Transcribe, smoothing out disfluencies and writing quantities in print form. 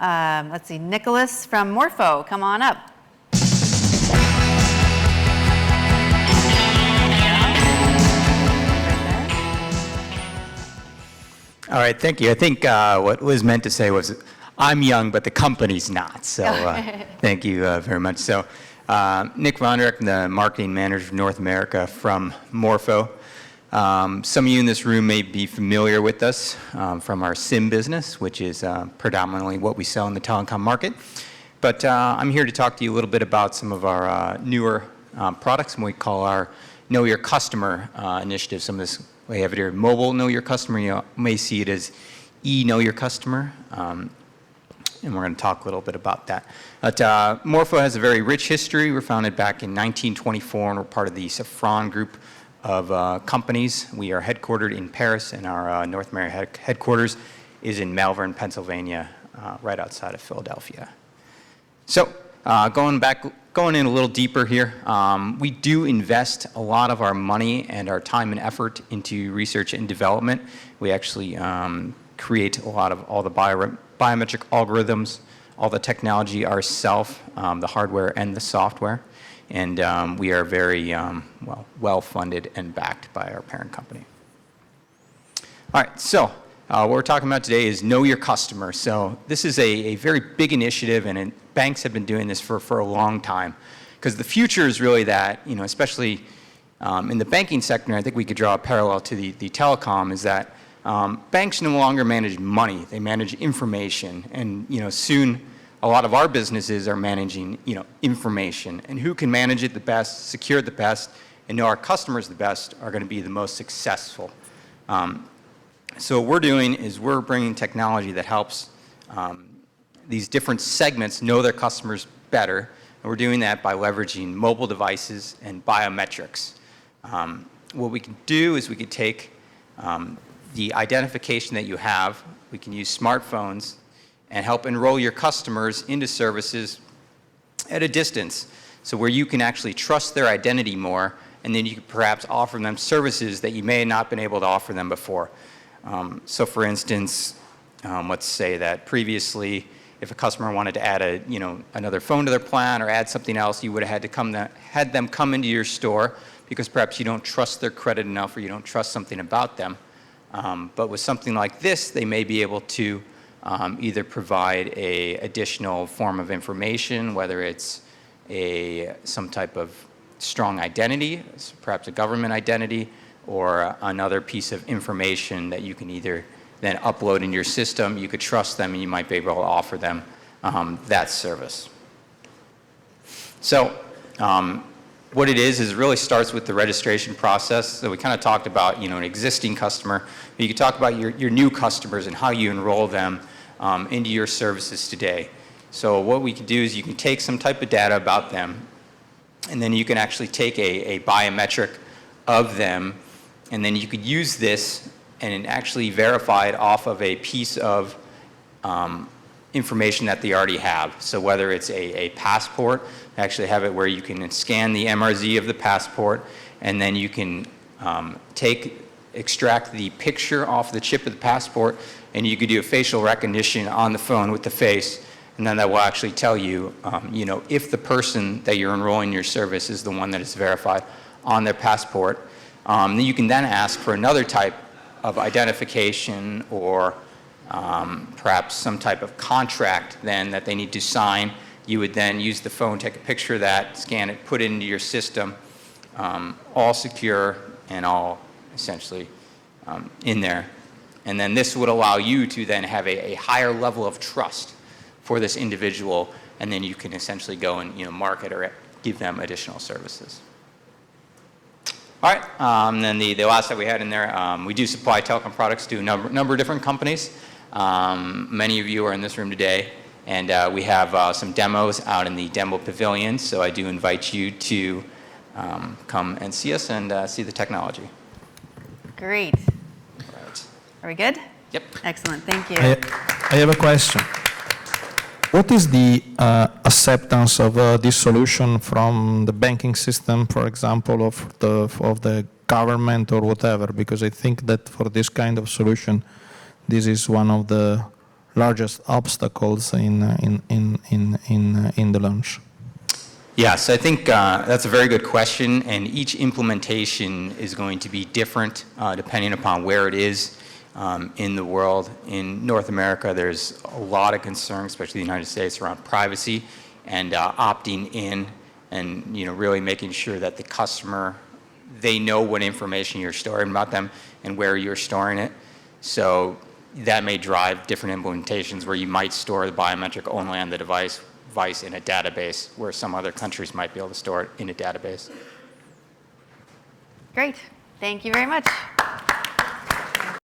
Let's see, Nicholas from Morpho, come on up. All right, thank you. I think what Liz meant to say was, I'm young, but the company's not. So thank you very much. So Nick Vondrak, the marketing manager for North America from Morpho. Some of you in this room may be familiar with us from our SIM business, which is predominantly what we sell in the telecom market. But I'm here to talk to you a little bit about some of our newer products, and we call our Know Your Customer initiative. Some of this we have it here, mobile Know Your Customer. You may see it as Know Your Customer, and we're going to talk a little bit about that. But Morpho has a very rich history. We were founded back in 1924, and we're part of the Safran group of companies. We are headquartered in Paris, and our North America headquarters is in Malvern, Pennsylvania, right outside of Philadelphia. So going in a little deeper here, we do invest a lot of our money and our time and effort into research and development. We actually create a lot of all the biometric algorithms, all the technology ourselves, the hardware and the software. And we are very well funded and backed by our parent company. All right, so what we're talking about today is Know Your Customer. So this is a very big initiative, and banks have been doing this for a long time. Because the future is really that, especially in the banking sector, I think we could draw a parallel to the telecom, is that banks no longer manage money, they manage information. And soon a lot of our businesses are managing information. And who can manage it the best, secure it the best, and know our customers the best are going to be the most successful. So what we're doing is we're bringing technology that helps these different segments know their customers better, and we're doing that by leveraging mobile devices and biometrics. What we can do is we can take the identification that you have, we can use smartphones and help enroll your customers into services at a distance, so where you can actually trust their identity more, and then you can perhaps offer them services that you may have not been able to offer them before. So for instance, let's say that previously, if a customer wanted to add another phone to their plan or add something else, you would have had them come into your store because perhaps you don't trust their credit enough or you don't trust something about them. But with something like this, they may be able to either provide an additional form of information, whether it's some type of strong identity, perhaps a government identity, or another piece of information that you can either then upload in your system. You could trust them, and you might be able to offer them that service. So what it is it really starts with the registration process. So we kind of talked about an existing customer. You could talk about your new customers and how you enroll them into your services today. So what we can do is you can take some type of data about them, and then you can actually take a biometric of them, and then you could use this and actually verify it off of a piece of information that they already have. So whether it's a passport, actually have it where you can scan the MRZ of the passport, and then you can extract the picture off the chip of the passport, and you could do a facial recognition on the phone with the face, and then that will actually tell you, if the person that you're enrolling in your service is the one that is verified on their passport. Then you can then ask for another type of identification or perhaps some type of contract then that they need to sign. You would then use the phone, take a picture of that, scan it, put it into your system, all secure and all essentially in there. And then this would allow you to then have a higher level of trust for this individual, and then you can essentially go and market or give them additional services. All right, then the last that we had in there, we do supply telecom products to a number of different companies. Many of you are in this room today, and we have some demos out in the demo pavilion, so I do invite you to come and see us and see the technology. Great. All right. Are we good? Yep. Excellent, thank you. I have a question. What is the acceptance of this solution from the banking system, for example, of the government or whatever? Because I think that for this kind of solution, this is one of the largest obstacles in the launch? Yes, I think that's a very good question, and each implementation is going to be different depending upon where it is in the world. In North America, there's a lot of concern, especially the United States, around privacy and opting in, and really making sure that the customer, they know what information you're storing about them and where you're storing it. So that may drive different implementations where you might store the biometric only on the device in a database, where some other countries might be able to store it in a database. Great. Thank you very much.